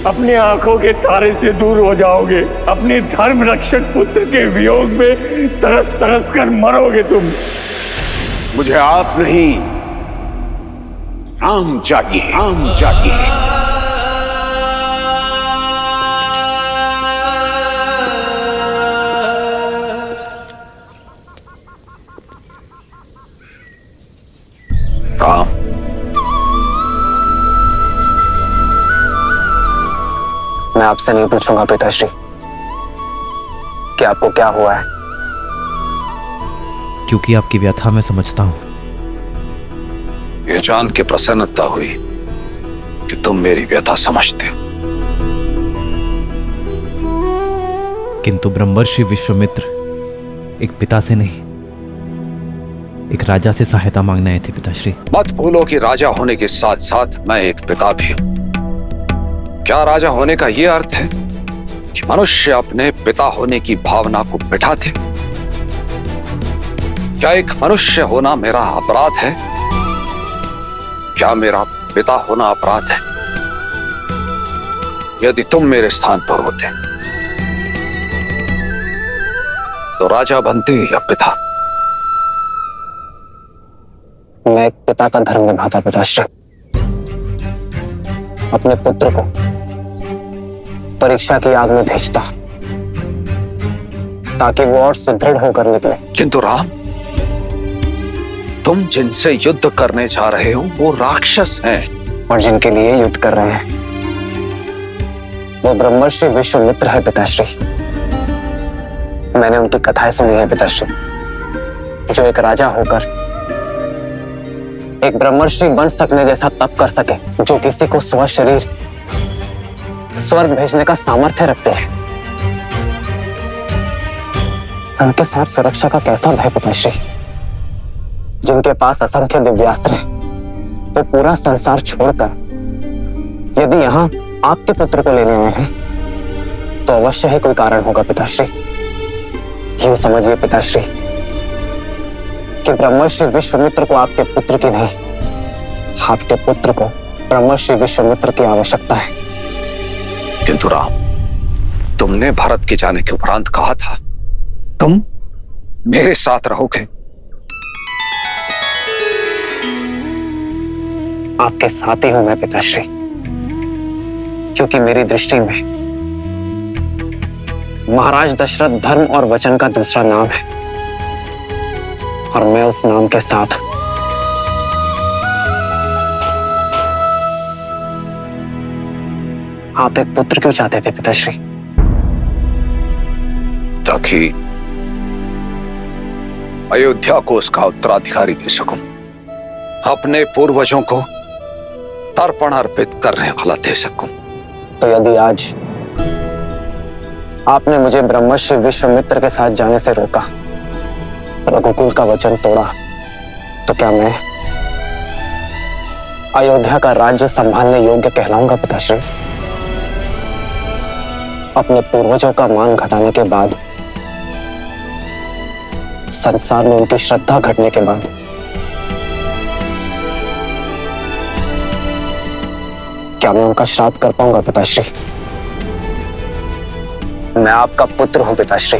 अपनी आंखों के तारे से दूर हो जाओगे। अपने धर्म रक्षक पुत्र के वियोग में तरस तरस कर मरोगे तुम। मुझे आप नहीं, राम चाहिए, राम चाहिए। राम, मैं आपसे नहीं पूछूंगा पिताश्री कि आपको क्या हुआ है, क्योंकि आपकी व्यथा मैं समझता हूं। यह जान के प्रसन्नता हुई कि तुम मेरी व्यथा समझते हो। किंतु ब्रह्मर्षि विश्वामित्र एक पिता से नहीं, एक राजा से सहायता मांगने आए थे पिताश्री। मत भूलो कि राजा होने के साथ साथ मैं एक पिता भी हूं। क्या राजा होने का यह अर्थ है कि मनुष्य अपने पिता होने की भावना को मिटाते? क्या एक मनुष्य होना मेरा अपराध है? क्या मेरा पिता होना अपराध है? यदि तुम मेरे स्थान पर होते तो राजा बनते या पिता? मैं एक पिता का धर्म निभाता पिताश्री। अपने पुत्र को परीक्षा की आग में भेजता ताकि वो और सुदृढ़ होकर निकले। किंतु राम, तुम जिनसे युद्ध करने जा रहे हो वो राक्षस हैं। और जिनके लिए युद्ध कर रहे हैं वो ब्रह्मर्षि विश्वामित्र है पिताश्री। मैंने उनकी कथाएं सुनी है पिताश्री, जो एक राजा होकर एक ब्रह्मर्षि बन सकने जैसा तप कर सके, जो किसी को स्वशरीर स्वर्ग भेजने का सामर्थ्य रखते हैं। उनके साथ सुरक्षा का कैसा भय पिताश्री? जिनके पास असंख्य दिव्यास्त्र हैं, वो पूरा संसार छोड़कर यदि यहाँ आपके पुत्र को लेने आए हैं तो अवश्य ही कोई कारण होगा पिताश्री। यूं समझिए पिताश्री कि ब्रह्मर्षि विश्वामित्र को आपके पुत्र की नहीं, आपके पुत्र को ब्रह्मर्षि विश्वामित्र की आवश्यकता है। किंतु राम, तुमने भरत के जाने के उपरांत कहा था तुम मेरे साथ रहोगे। आपके साथ ही हूं मैं पिताश्री, क्योंकि मेरी दृष्टि में महाराज दशरथ धर्म और वचन का दूसरा नाम है और मैं उस नाम के साथ हूं। आप एक पुत्र क्यों चाहते थे पिताश्री? ताकि अयोध्या को उसका उत्तराधिकारी दे सकूं, अपने पूर्वजों को तर्पण अर्पित करने वाला दे सकूं। तो यदि आज आपने मुझे ब्रह्मर्षि विश्वामित्र के साथ जाने से रोका, रघुकुल का वचन तोड़ा, तो क्या मैं अयोध्या का राज्य संभालने योग्य कहलाऊंगा पिताश्री? अपने पूर्वजों का मान घटाने के बाद, संसार में उनकी श्रद्धा घटने के बाद, क्या मैं उनका श्राद्ध कर पाऊंगा पिताश्री? मैं आपका पुत्र हूं पिताश्री।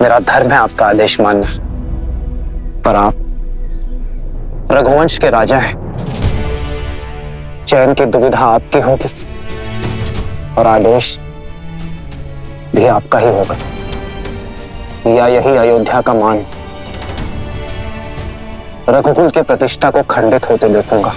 मेरा धर्म है आपका आदेश मानना, पर आप रघुवंश के राजा हैं। चयन की दुविधा आपकी होगी और आदेश भी आपका ही होगा, या यही अयोध्या का मान रघुकुल के प्रतिष्ठा को खंडित होते देखूंगा।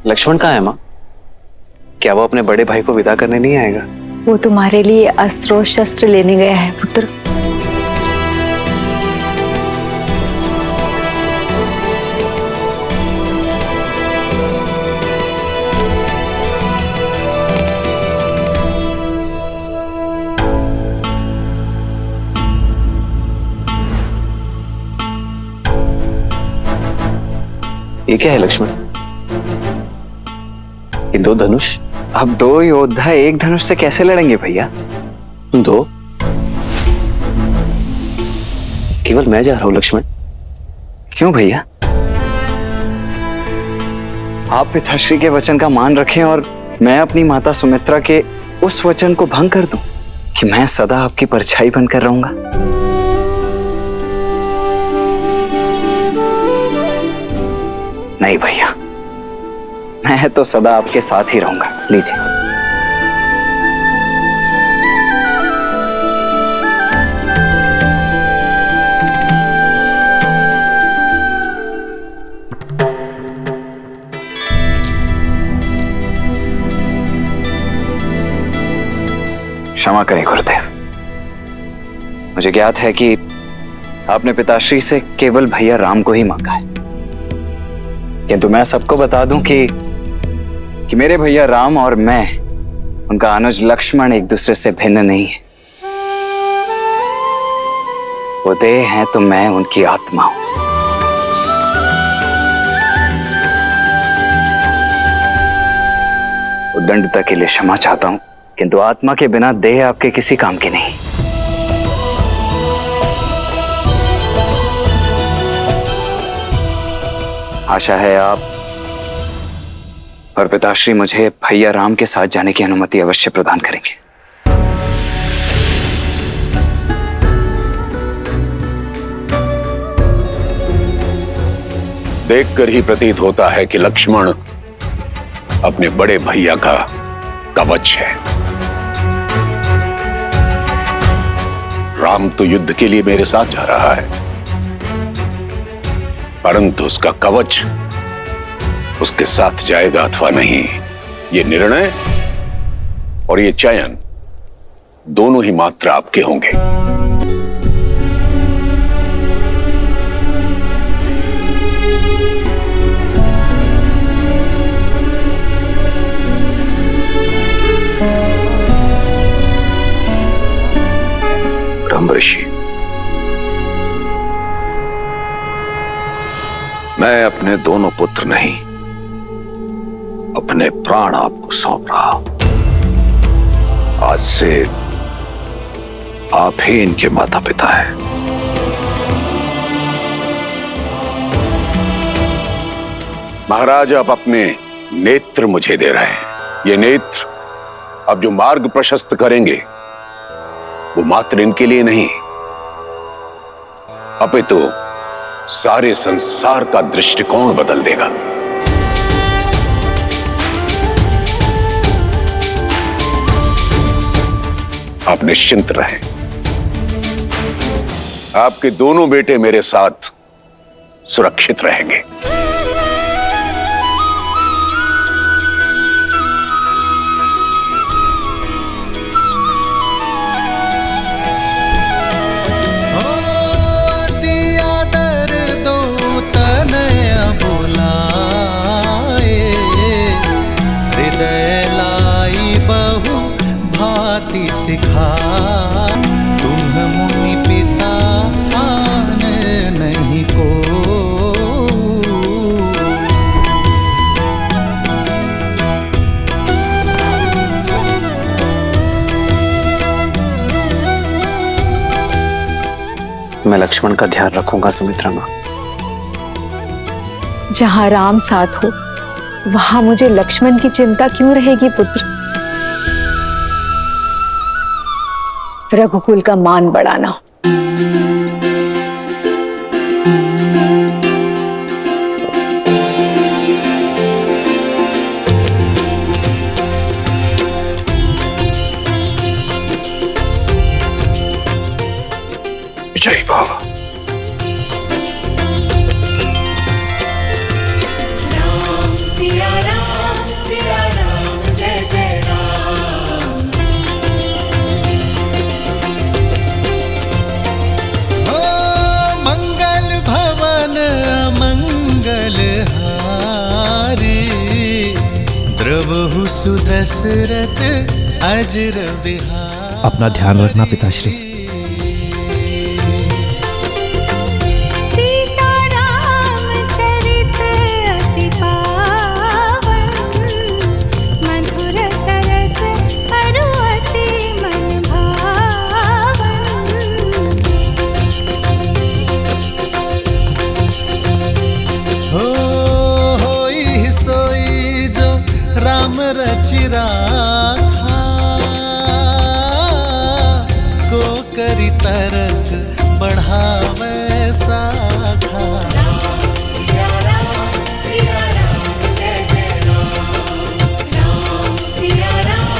लक्ष्मण कहाँ है माँ? क्या वो अपने बड़े भाई को विदा करने नहीं आएगा? वो तुम्हारे लिए अस्त्र और शस्त्र लेने गया है पुत्र। ये क्या है लक्ष्मण? ये दो धनुष? अब दो योद्धा एक धनुष से कैसे लड़ेंगे भैया? दो? केवल मैं जा रहा हूं लक्ष्मण। क्यों भैया? आप पिताश्री के वचन का मान रखें और मैं अपनी माता सुमित्रा के उस वचन को भंग कर दूं कि मैं सदा आपकी परछाई बनकर रहूंगा। नहीं भैया, मैं तो सदा आपके साथ ही रहूंगा। लीजिए। क्षमा करें गुरुदेव, मुझे ज्ञात है कि आपने पिताश्री से केवल भैया राम को ही मांगा है, किंतु मैं सबको बता दूं कि मेरे भैया राम और मैं, उनका अनुज लक्ष्मण एक दूसरे से भिन्न नहीं है। वो देह हैं तो मैं उनकी आत्मा हूं। उद्दंडता के लिए क्षमा चाहता हूं, किंतु आत्मा के बिना देह आपके किसी काम की नहीं। आशा है आप और पिताश्री मुझे भैया राम के साथ जाने की अनुमति अवश्य प्रदान करेंगे। देखकर ही प्रतीत होता है कि लक्ष्मण अपने बड़े भैया का कवच है। राम तो युद्ध के लिए मेरे साथ जा रहा है, परंतु उसका कवच उसके साथ जाएगा अथवा नहीं, ये निर्णय और ये चयन दोनों ही मात्र आपके होंगे। ब्रह्मर्षि, मैं अपने दोनों पुत्र नहीं, अपने प्राण आपको सौंप रहा हूं। आज से आप ही इनके माता पिता हैं। महाराज, आप अपने नेत्र मुझे दे रहे हैं। ये नेत्र अब जो मार्ग प्रशस्त करेंगे वो मात्र इनके लिए नहीं, अपितु सारे संसार का दृष्टिकोण बदल देगा। आप निश्चिंत रहें, आपके दोनों बेटे मेरे साथ सुरक्षित रहेंगे। सिखा तुम मुनि पिता आन नहीं को। मैं लक्ष्मण का ध्यान रखूंगा सुमित्रा मां। जहां राम साथ हो वहां मुझे लक्ष्मण की चिंता क्यों रहेगी पुत्र? रघुकुल का मान बढ़ाना। जय बाबा। राम सिया राम। द्रवहु सुदशरथ अजर बिहार। अपना ध्यान रखना पिताश्री। सीताराम चरित अति पावन, मधुर सरस अरु अति मन भावन। होई सोई जो राम रचि राखा, को करी तरक बढ़ावे साखा। सिया राम जय जय राम, राम सिया राम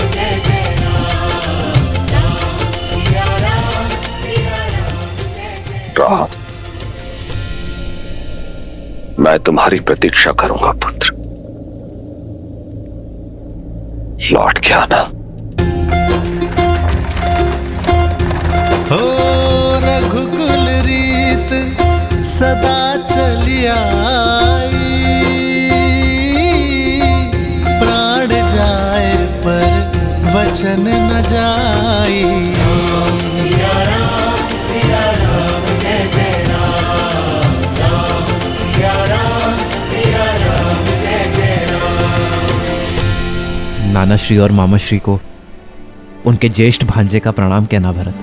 जय जय राम, राम सिया राम जय जय राम, मैं तुम्हारी प्रतीक्षा करूंगा पुत्र। लौट के आना। हो रघुकुल रीत सदा चली आई, प्राण जाए पर वचन न जाई। सिया राम जय जय राम, राम सिया राम जय जय राम। नानाश्री और मामाश्री को उनके ज्येष्ठ भांजे का प्रणाम कहना भरत।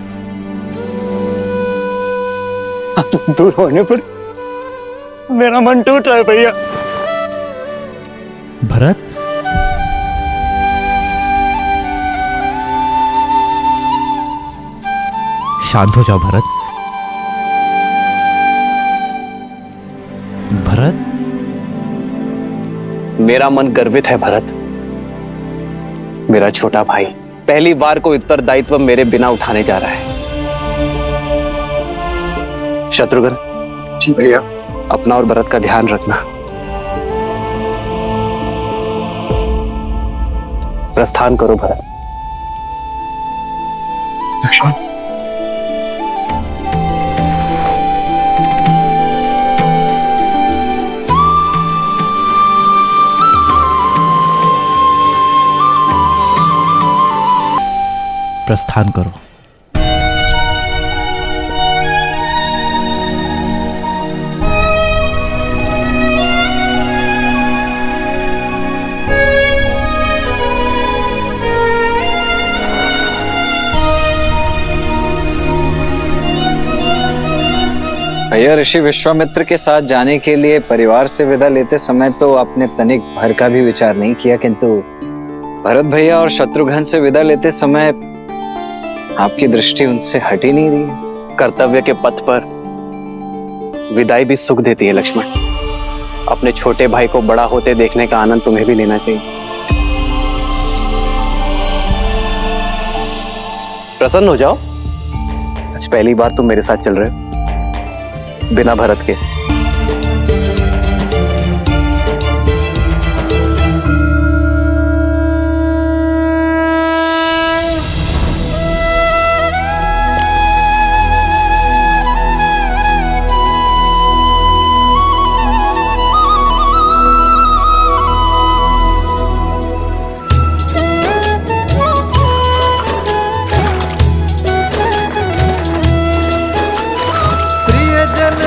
आपसे दूर होने पर मेरा मन टूट रहा है भैया। भरत, शांत हो जाओ भरत। भरत, मेरा मन गर्वित है भरत। मेरा छोटा भाई पहली बार को उत्तरदायित्व मेरे बिना उठाने जा रहा है। शत्रुघ्न, जी भैया, अपना और भरत का ध्यान रखना। प्रस्थान करो भरत। लक्ष्मण, प्रस्थान करो। भैया, ऋषि विश्वामित्र के साथ जाने के लिए परिवार से विदा लेते समय तो आपने तनिक भर का भी विचार नहीं किया, किंतु भरत भैया और शत्रुघ्न से विदा लेते समय आपकी दृष्टि उनसे हट ही नहीं रही। कर्तव्य के पथ पर विदाई भी सुख देती है लक्ष्मण। अपने छोटे भाई को बड़ा होते देखने का आनंद तुम्हें भी लेना चाहिए। प्रसन्न हो जाओ, आज पहली बार तुम मेरे साथ चल रहे हो बिना भरत के।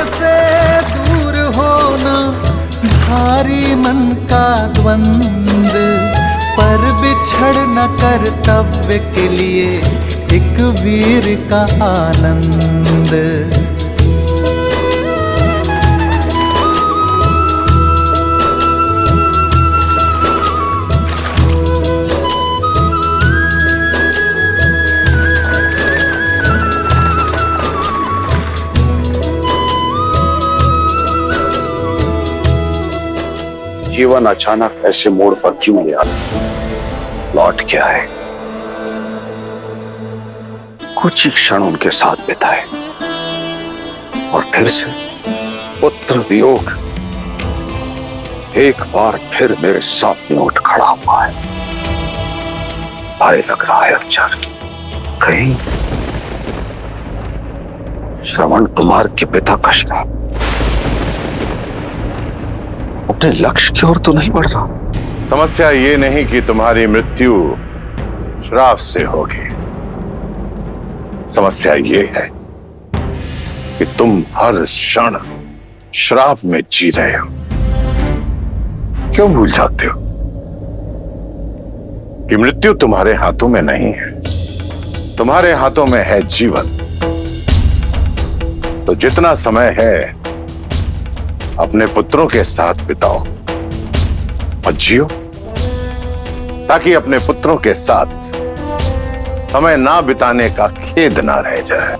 से दूर होना भारी मन का द्वंद, पर बिछड़ न कर्तव्य के लिए एक वीर का आनंद। जीवन अचानक ऐसे मोड़ पर क्यों ले आया? लौट के आए, कुछ ही क्षण उनके साथ बिताए और फिर से पुत्र वियोग एक बार फिर मेरे सामने उठ खड़ा हुआ है। भाई लग रहा है अक्षर, कहीं श्रवण कुमार के पिता का श्राप। अपने लक्ष्य की ओर तो नहीं बढ़ रहा। समस्या ये नहीं कि तुम्हारी मृत्यु श्राप से होगी, समस्या ये है कि तुम हर क्षण श्राप में जी रहे हो। क्यों भूल जाते हो कि मृत्यु तुम्हारे हाथों में नहीं है, तुम्हारे हाथों में है जीवन। तो जितना समय है अपने पुत्रों के साथ बिताओ और जियो, ताकि अपने पुत्रों के साथ समय ना बिताने का खेद ना रह जाए।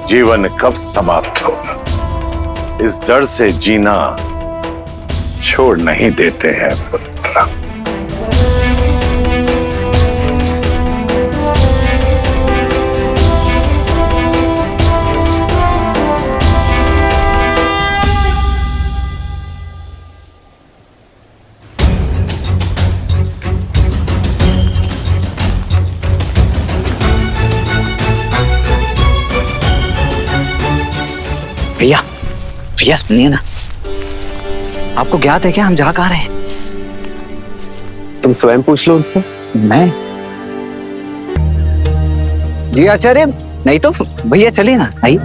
जीवन कब समाप्त होगा इस डर से जीना छोड़ नहीं देते हैं पुत्र। भैया भैया सुनिए ना, आपको ज्ञात है क्या हम जा कहाँ रहे हैं? तुम स्वयं पूछ लो उनसे। मैं? जी आचार्य, नहीं तो भैया चलिए ना, आइए।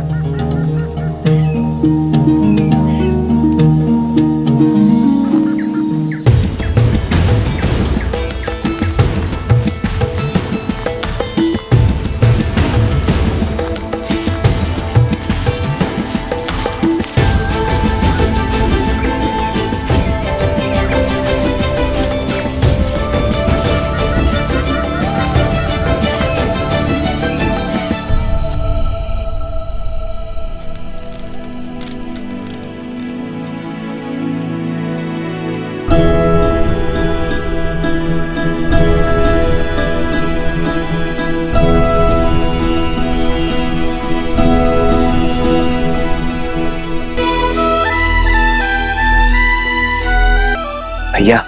भैया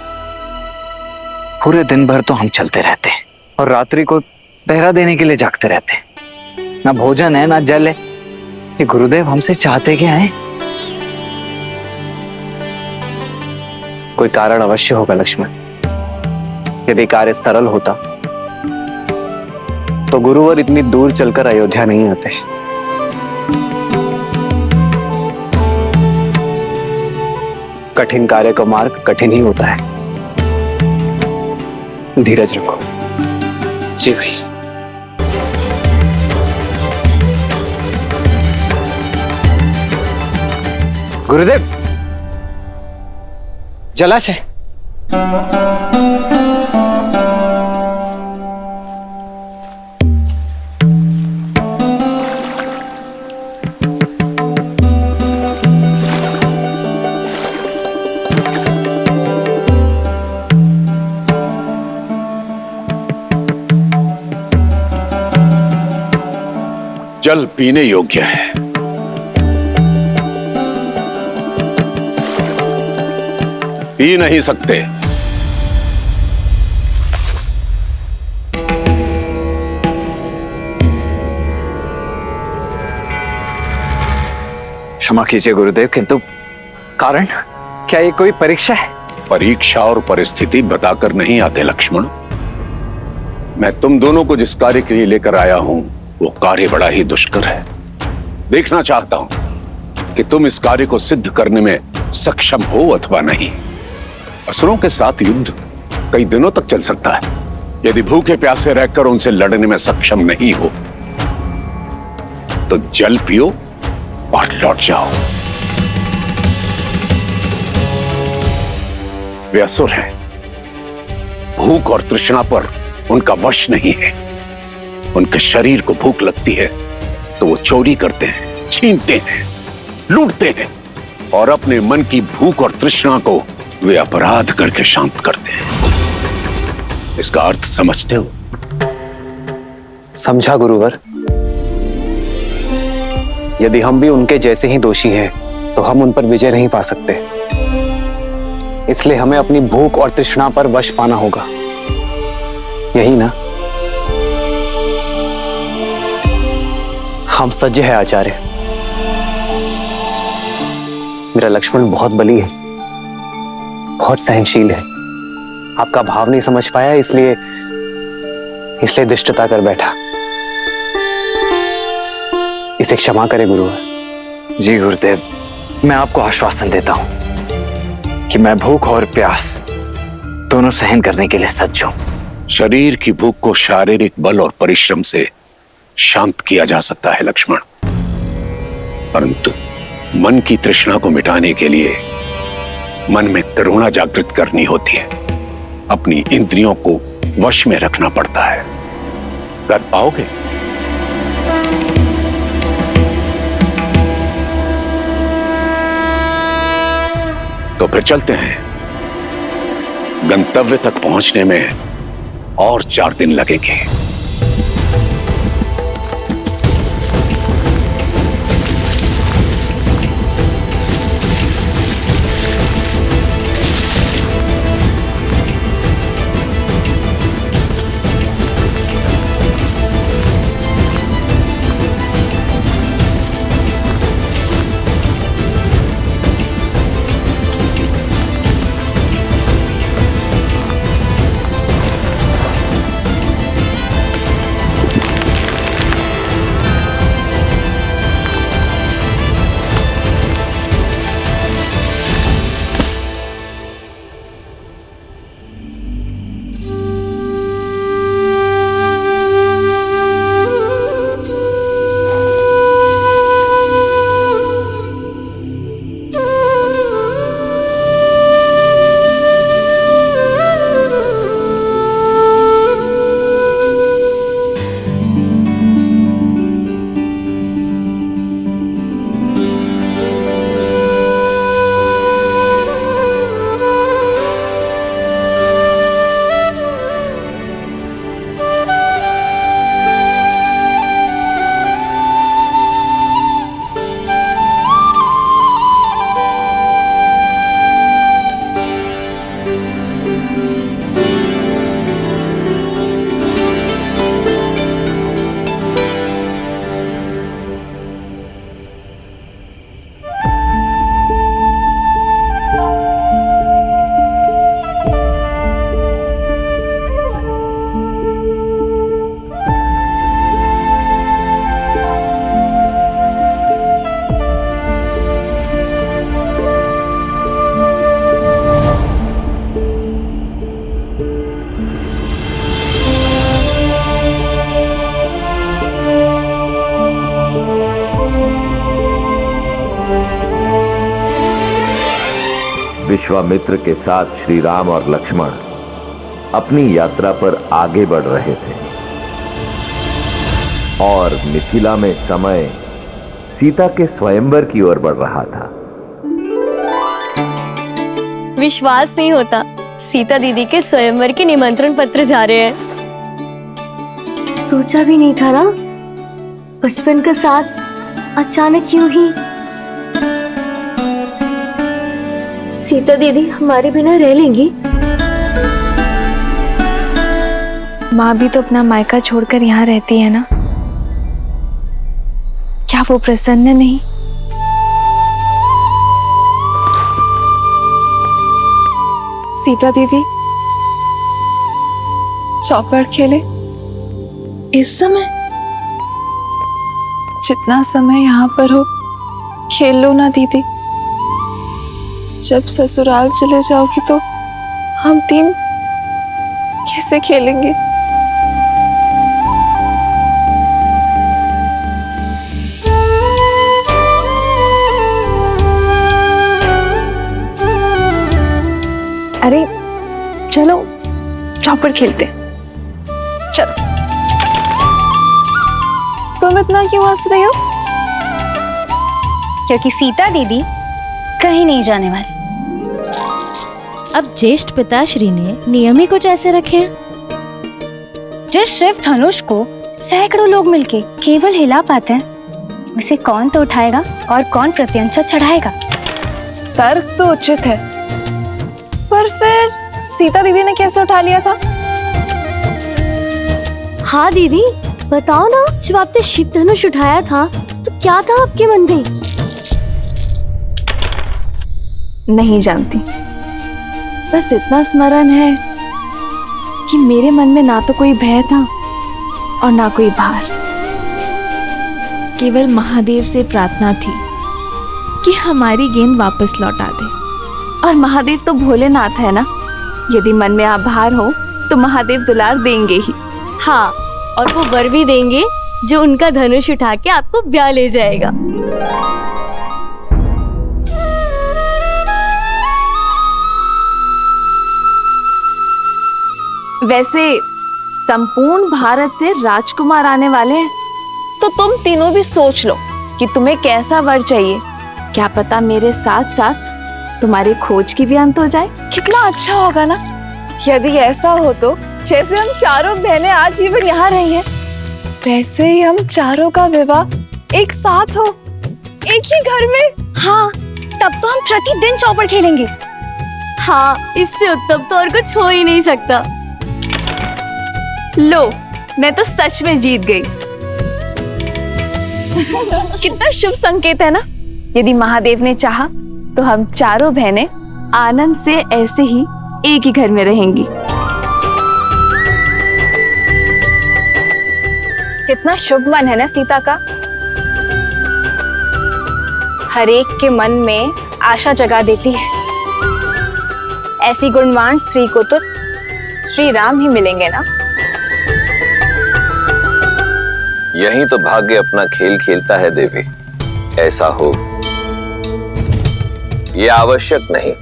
पूरे दिन भर तो हम चलते रहते हैं और रात्रि को पहरा देने के लिए जागते रहते हैं। ना भोजन है ना जल है। ये गुरुदेव हमसे चाहते क्या है? कोई कारण अवश्य होगा लक्ष्मण। यदि कार्य सरल होता तो गुरुवर इतनी दूर चलकर अयोध्या नहीं आते। कठिन कार्य का मार्ग कठिन ही होता है। धीरज रखो। जी भाई। गुरुदेव, जलाशय। जल पीने योग्य है। पी नहीं सकते। क्षमा कीजिए गुरुदेव, किंतु कारण क्या ये कोई परीक्षा है? परीक्षा और परिस्थिति बताकर नहीं आते लक्ष्मण। मैं तुम दोनों को जिस कार्य के लिए लेकर आया हूं वो कार्य बड़ा ही दुष्कर है। देखना चाहता हूं कि तुम इस कार्य को सिद्ध करने में सक्षम हो अथवा नहीं। असुरों के साथ युद्ध कई दिनों तक चल सकता है। यदि भूखे प्यासे रहकर उनसे लड़ने में सक्षम नहीं हो तो जल पियो और लौट जाओ। वे असुर हैं। भूख और तृष्णा पर उनका वश नहीं है। उनके शरीर को भूख लगती है तो वो चोरी करते हैं, छीनते हैं, लूटते हैं और अपने मन की भूख और तृष्णा को वे अपराध करके शांत करते हैं। इसका अर्थ समझते हो? समझा गुरुवर। यदि हम भी उनके जैसे ही दोषी हैं तो हम उन पर विजय नहीं पा सकते। इसलिए हमें अपनी भूख और तृष्णा पर वश पाना होगा, यही ना? हम सज्ज है आचार्य। मेरा लक्ष्मण बहुत बली है। बहुत सहनशील है। आपका भाव नहीं समझ पाया, इसलिए दुष्टता कर बैठा। इसे क्षमा करे गुरुवर। जी गुरुदेव, मैं आपको आश्वासन देता हूं कि मैं भूख और प्यास दोनों सहन करने के लिए सज्ज हूं। शरीर की भूख को शारीरिक बल और परिश्रम से शांत किया जा सकता है लक्ष्मण, परंतु मन की तृष्णा को मिटाने के लिए मन में करुणा जागृत करनी होती है। अपनी इंद्रियों को वश में रखना पड़ता है। कर पाओगे? तो फिर चलते हैं। गंतव्य तक पहुंचने में और 4 दिन लगेंगे। विश्वामित्र के साथ श्री राम और लक्ष्मण अपनी यात्रा पर आगे बढ़ रहे थे और मिथिला में समय सीता के स्वयंवर की ओर बढ़ रहा था। विश्वास नहीं होता, सीता दीदी के स्वयंवर के निमंत्रण पत्र जा रहे हैं। सोचा भी नहीं था ना, बचपन का साथ अचानक यूं ही। सीता दीदी हमारे बिना रह लेंगी? माँ भी तो अपना मायका छोड़कर यहाँ रहती है ना, क्या वो प्रसन्न नहीं? सीता दीदी चौपड़ खेले इस समय? जितना समय यहाँ पर हो खेल लो ना दीदी। जब ससुराल चले जाओगी तो हम 3 कैसे खेलेंगे? अरे चलो चौपड़ खेलते। चलो। तुम इतना क्यों हंस रही हो? क्योंकि सीता दीदी कहीं नहीं जाने वाली। अब ज्येष्ठ पिताश्री ने नियम ही कुछ ऐसे रखे हैं। जिस शिव धनुष को सैकड़ों लोग मिलके केवल हिला पाते हैं, उसे कौन तो उठाएगा और कौन प्रत्यंचा चढ़ाएगा? तर्क तो उचित है, पर फिर सीता दीदी ने कैसे उठा लिया था? हाँ दीदी बताओ ना, जब आपने शिव धनुष उठाया था तो क्या था आपके मन में? नहीं जानती, बस इतना स्मरण है कि मेरे मन में ना तो कोई भय था और ना कोई भार। केवल महादेव से प्रार्थना थी कि हमारी गेंद वापस लौटा दे। और महादेव तो भोलेनाथ है ना, यदि मन में आभार हो तो महादेव दुलार देंगे ही। हाँ, और वो वर भी देंगे जो उनका धनुष उठा के आपको ब्याह ले जाएगा। वैसे संपूर्ण भारत से राजकुमार आने वाले हैं, तो तुम तीनों भी सोच लो कि तुम्हें कैसा वर चाहिए। क्या पता मेरे साथ साथ तुम्हारी खोज की भी अंत हो जाए। कितना अच्छा होगा ना यदि ऐसा हो तो। जैसे हम चारों बहनें आजीवन यहाँ रही हैं, वैसे ही हम चारों का विवाह एक साथ हो, एक ही घर में। हाँ, तब तो हम प्रतिदिन चौपड़ खेलेंगे। हाँ, इससे उत्तम तो और कुछ हो ही नहीं सकता। लो, मैं तो सच में जीत गई। कितना शुभ संकेत है ना। यदि महादेव ने चाहा तो हम चारों बहनें आनंद से ऐसे ही एक ही घर में रहेंगी। कितना शुभ मन है ना सीता का। हर एक के मन में आशा जगा देती है। ऐसी गुणवान स्त्री को तो श्री राम ही मिलेंगे ना। यही तो भाग्य अपना खेल खेलता है देवी। ऐसा हो ये आवश्यक नहीं,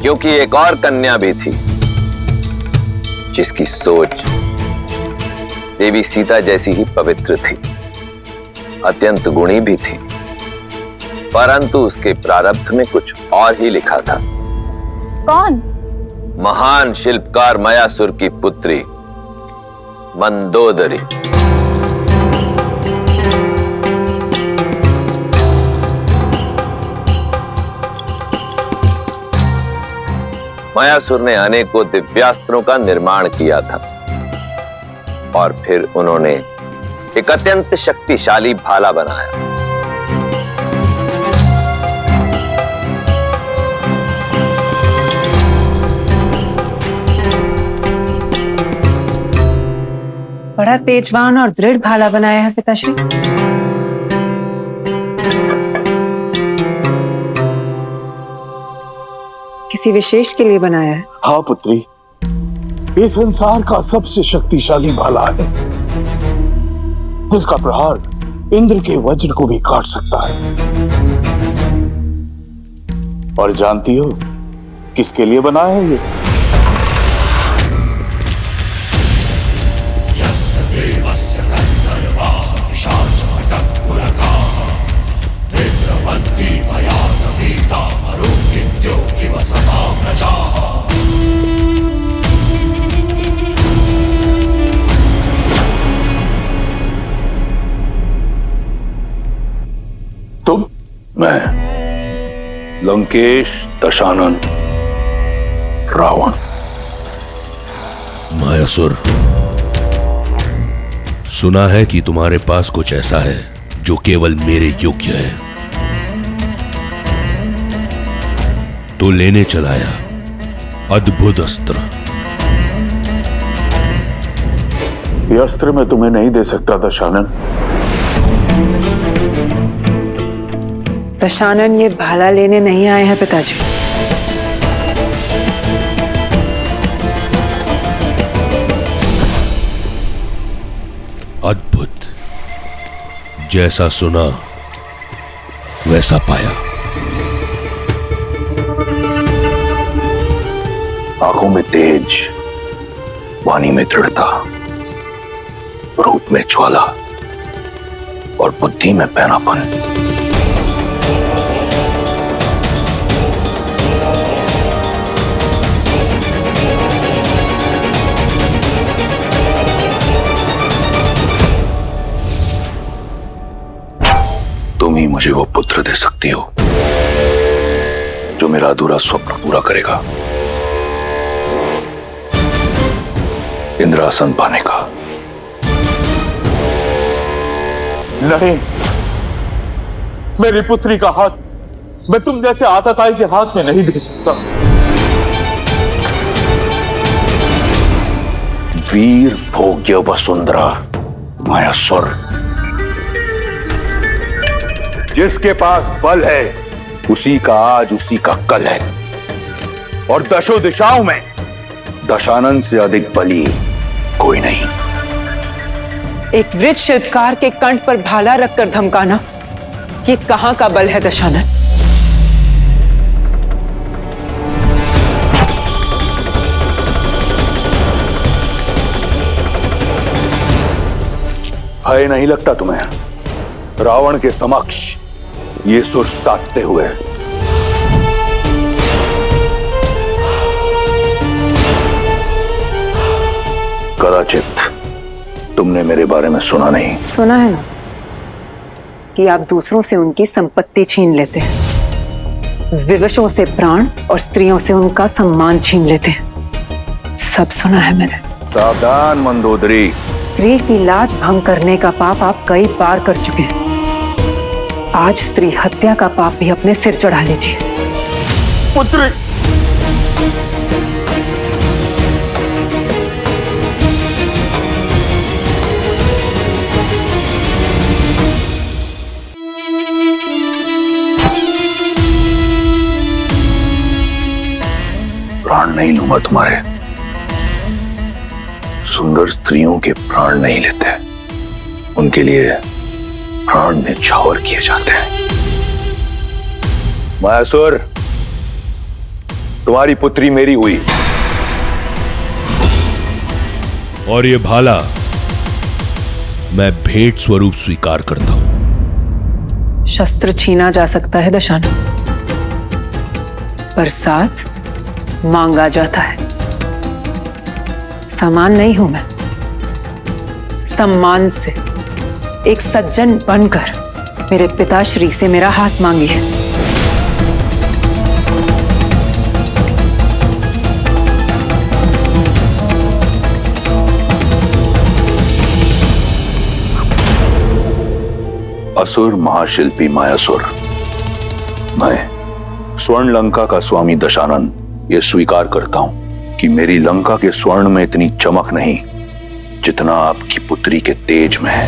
क्योंकि एक और कन्या भी थी जिसकी सोच देवी सीता जैसी ही पवित्र थी, अत्यंत गुणी भी थी, परंतु उसके प्रारब्ध में कुछ और ही लिखा था। कौन? महान शिल्पकार मयासुर की पुत्री मंदोदरी। मयासुर ने अनेकों दिव्यास्त्रों का निर्माण किया था और फिर उन्होंने एक अत्यंत शक्तिशाली भाला बनाया। बड़ा तेजवान और दृढ़ भाला बनाया है पिताश्री। किसी विशेष के लिए बनाया है? हाँ पुत्री, ये संसार का सबसे शक्तिशाली भाला है, जिसका प्रहार इंद्र के वज्र को भी काट सकता है। और जानती हो किसके लिए बनाया है ये? तुम, मैं, लंकेश, दशानन, रावण। मायासुर, सुना है कि तुम्हारे पास कुछ ऐसा है जो केवल मेरे योग्य है, तो लेने चलाया अद्भुत अस्त्र। ये अस्त्र मैं तुम्हें नहीं दे सकता दशानन। दशानन ये भाला लेने नहीं आए हैं पिताजी। अद्भुत, जैसा सुना वैसा पाया। आंखों में तेज, वाणी में दृढ़ता, रूप में ज्वाला और बुद्धि में पैनापन। तुम ही मुझे वो पुत्र दे सकती हो जो मेरा अधूरा स्वप्न पूरा करेगा, इंद्रासन पाने का। नहीं, मेरी पुत्री का हाथ मैं तुम जैसे आतताई के हाथ में नहीं दे सकता। वीर भोग्य वसुंधरा मायासुर, जिसके पास बल है उसी का आज उसी का कल है, और दशों दिशाओं में दशानन से अधिक बली कोई नहीं। एक वृक्ष शिल्पकार के कंठ पर भाला रखकर धमकाना, ये कहां का बल है दशानन? भय नहीं लगता तुम्हें रावण के समक्ष ये सुर साधते हुए? कदाचित तुमने मेरे बारे में सुना नहीं। सुना है ना कि आप दूसरों से उनकी संपत्ति छीन लेते हैं, विवशों से प्राण और स्त्रियों से उनका सम्मान छीन लेते हैं। सब सुना है मैंने। सावधान मंदोदरी, स्त्री की लाज भंग करने का पाप आप कई बार कर चुके हैं। आज स्त्री हत्या का पाप भी अपने सिर चढ़ा लीजिए। पुत्री, प्राण नहीं लूंगा तुम्हारे। सुंदर स्त्रियों के प्राण नहीं लेते, उनके लिए प्राण न्यौछावर किए जाते हैं। मायासुर, तुम्हारी पुत्री मेरी हुई, और ये भाला मैं भेंट स्वरूप स्वीकार करता हूं। शस्त्र छीना जा सकता है दशानन, पर साथ मांगा जाता है। समान नहीं हूं मैं, सम्मान से एक सज्जन बनकर मेरे पिताश्री से मेरा हाथ मांगिए। असुर महाशिल्पी मायासुर, मैं स्वर्ण लंका का स्वामी दशानन ये स्वीकार करता हूं कि मेरी लंका के स्वर्ण में इतनी चमक नहीं जितना आपकी पुत्री के तेज में है।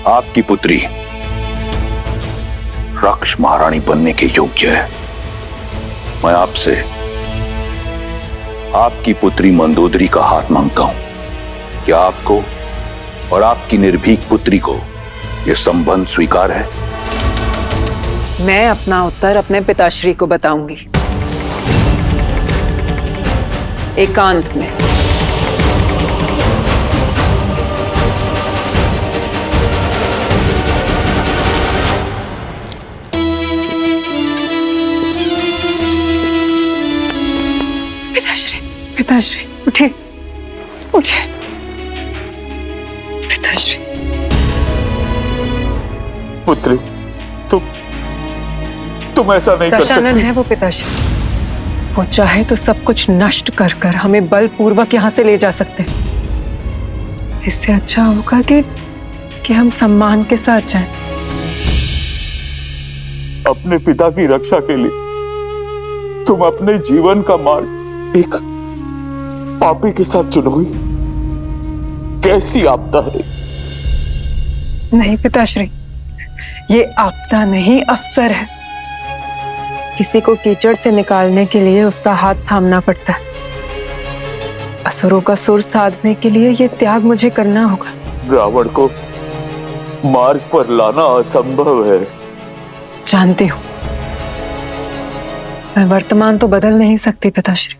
आपकी पुत्री रक्ष महारानी बनने के योग्य है। मैं आपसे आपकी पुत्री मंदोदरी का हाथ मांगता हूं। क्या आपको और आपकी निर्भीक पुत्री को यह संबंध स्वीकार है? मैं अपना उत्तर अपने पिताश्री को बताऊंगी, एकांत में। पिताश्री, पिताश्री उठे, उठे। पिताश्री। पुत्री, तुम ऐसा नहीं कर सकती। दशानन है वो पिताश्री, वो चाहे तो सब कुछ नष्ट कर कर हमें बलपूर्वक यहां से ले जा सकते हैं। इससे अच्छा होगा कि हम सम्मान के साथ जाएं। अपने पिता की रक्षा के लिए तुम अपने जीवन का मार्ग एक पापी के साथ चुनोगी? कैसी आपदा है? नहीं पिताश्री, ये आपदा नहीं, अवसर है। किसी को कीचड़ से निकालने के लिए उसका हाथ थामना पड़ता है। असुरों का सुर साधने के लिए ये त्याग मुझे करना होगा। रावण को मार्ग पर लाना असंभव है। जानती हूं, मैं वर्तमान तो बदल नहीं सकती पिताश्री,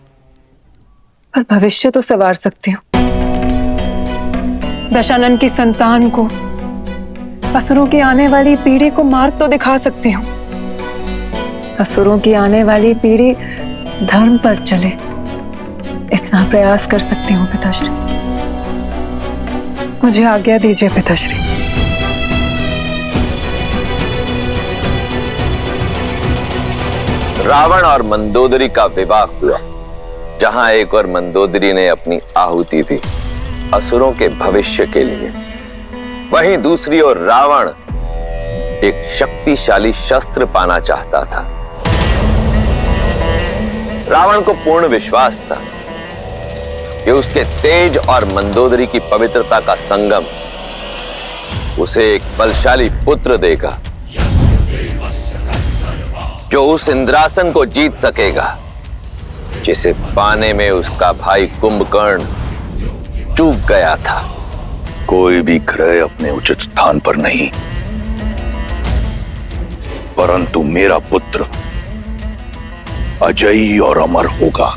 पर भविष्य तो संवार सकती हूँ। दशानन की संतान को, असुरों की आने वाली पीढ़ी को मार्ग तो दिखा सकती हूँ। असुरों की आने वाली पीढ़ी धर्म पर चले, इतना प्रयास कर सकती हूँ पिताश्री। मुझे आज्ञा दीजिए पिताश्री। रावण और मंदोदरी का विवाह हुआ, जहां एक और मंदोदरी ने अपनी आहुति दी असुरों के भविष्य के लिए, वहीं दूसरी ओर रावण एक शक्तिशाली शस्त्र पाना चाहता था। रावण को पूर्ण विश्वास था कि उसके तेज और मंदोदरी की पवित्रता का संगम उसे एक बलशाली पुत्र देगा जो उस इंद्रासन को जीत सकेगा जिसे पाने में उसका भाई कुंभकर्ण चूक गया था। कोई भी ग्रह अपने उचित स्थान पर नहीं, परंतु मेरा पुत्र अजयी और अमर होगा,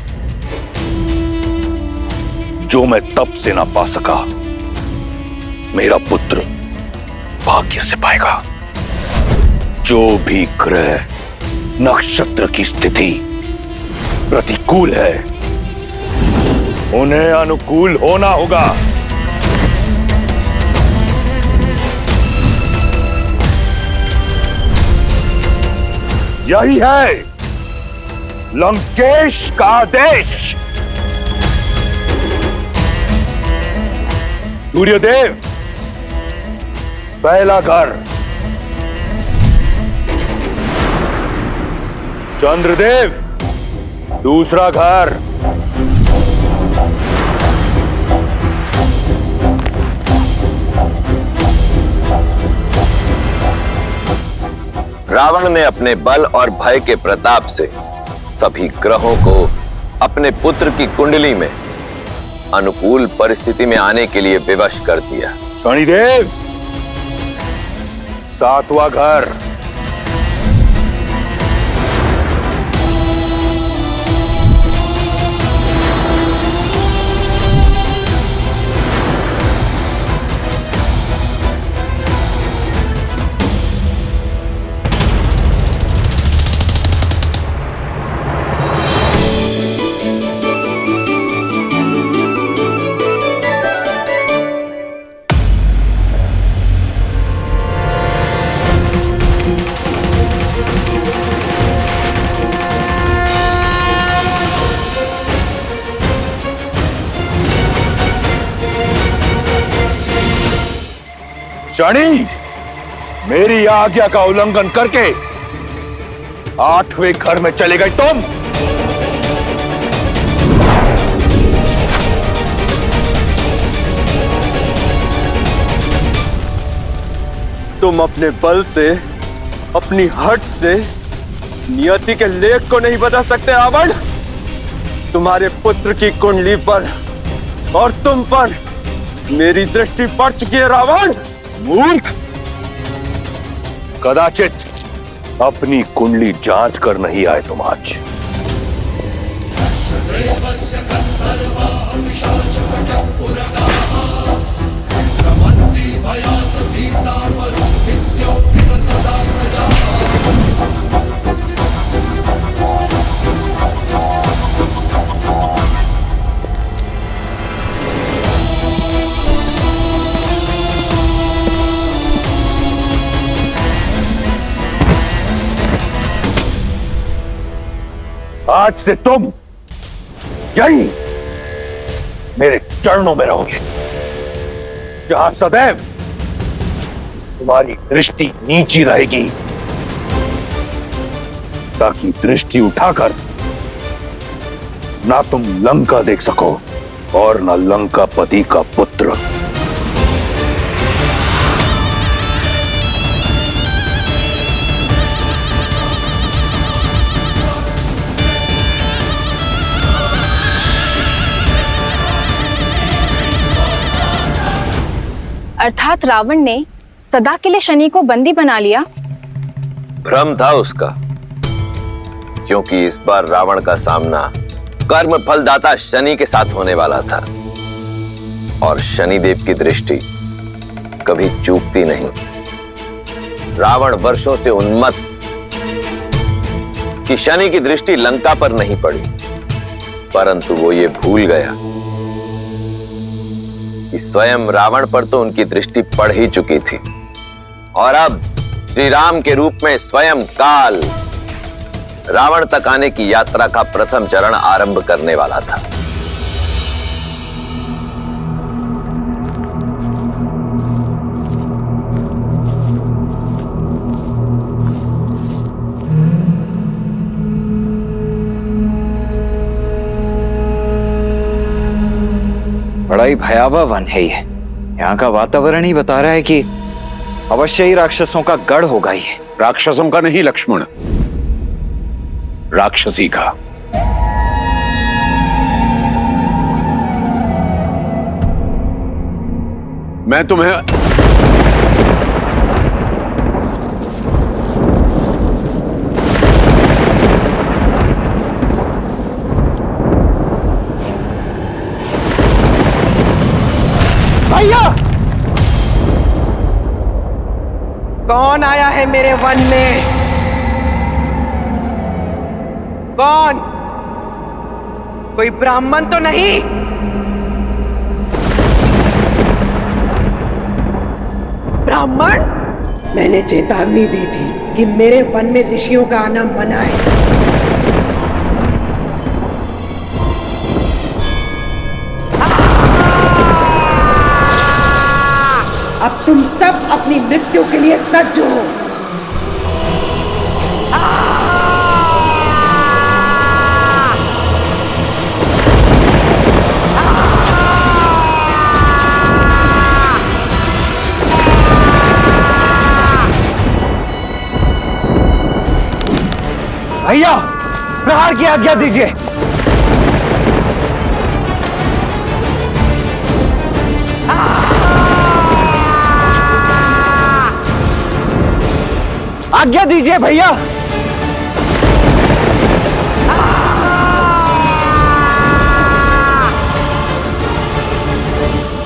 जो मैं तप से ना पा सका मेरा पुत्र भाग्य से पाएगा। जो भी ग्रह नक्षत्र की स्थिति प्रतिकूल है उन्हें अनुकूल होना होगा। यही है लंकेश का आदेश। सूर्यदेव पहला घर, चंद्रदेव दूसरा घर, रावण ने अपने बल और भय के प्रताप से सभी ग्रहों को अपने पुत्र की कुंडली में अनुकूल परिस्थिति में आने के लिए विवश कर दिया। शनिदेव सातवां घर, शनि मेरी आज्ञा का उल्लंघन करके 8वें घर में चले गए तुम। तुम अपने बल से, अपनी हट से नियति के लेख को नहीं बदल सकते रावण। तुम्हारे पुत्र की कुंडली पर और तुम पर मेरी दृष्टि पड़ चुकी है रावण। मूर्ख, कदाचित अपनी कुंडली जांच कर नहीं आए तुम आज। आज से तुम यही मेरे चरणों में रहोगे, जहां सदैव तुम्हारी दृष्टि नीची रहेगी, ताकि दृष्टि उठाकर ना तुम लंका देख सको और ना लंकापति का पुत्र। अर्थात रावण ने सदा के लिए शनि को बंदी बना लिया। भ्रम था उसका, क्योंकि इस बार रावण का सामना कर्म फलदाता शनि के साथ होने वाला था और शनिदेव की दृष्टि कभी चूकती नहीं। रावण वर्षों से उन्मत्त कि शनि की दृष्टि लंका पर नहीं पड़ी, परंतु वो ये भूल गया कि स्वयं रावण पर तो उनकी दृष्टि पड़ ही चुकी थी और अब श्री राम के रूप में स्वयं काल रावण तक आने की यात्रा का प्रथम चरण आरंभ करने वाला था। बड़ा ही भयावह वन है ये। यहाँ का वातावरण ही बता रहा है कि अवश्य ही राक्षसों का गढ़ होगा ये। राक्षसों का नहीं लक्ष्मण, राक्षसी का। मैं तुम्हें भैया, कौन आया है मेरे वन में? कौन? कोई ब्राह्मण तो नहीं? ब्राह्मण? मैंने चेतावनी दी थी कि मेरे वन में ऋषियों का आना मना है। अब तुम सब अपनी मृत्यु के लिए सज्ज हो। भैया, प्रहार की आज्ञा दीजिए। आज्ञा दीजिए भैया।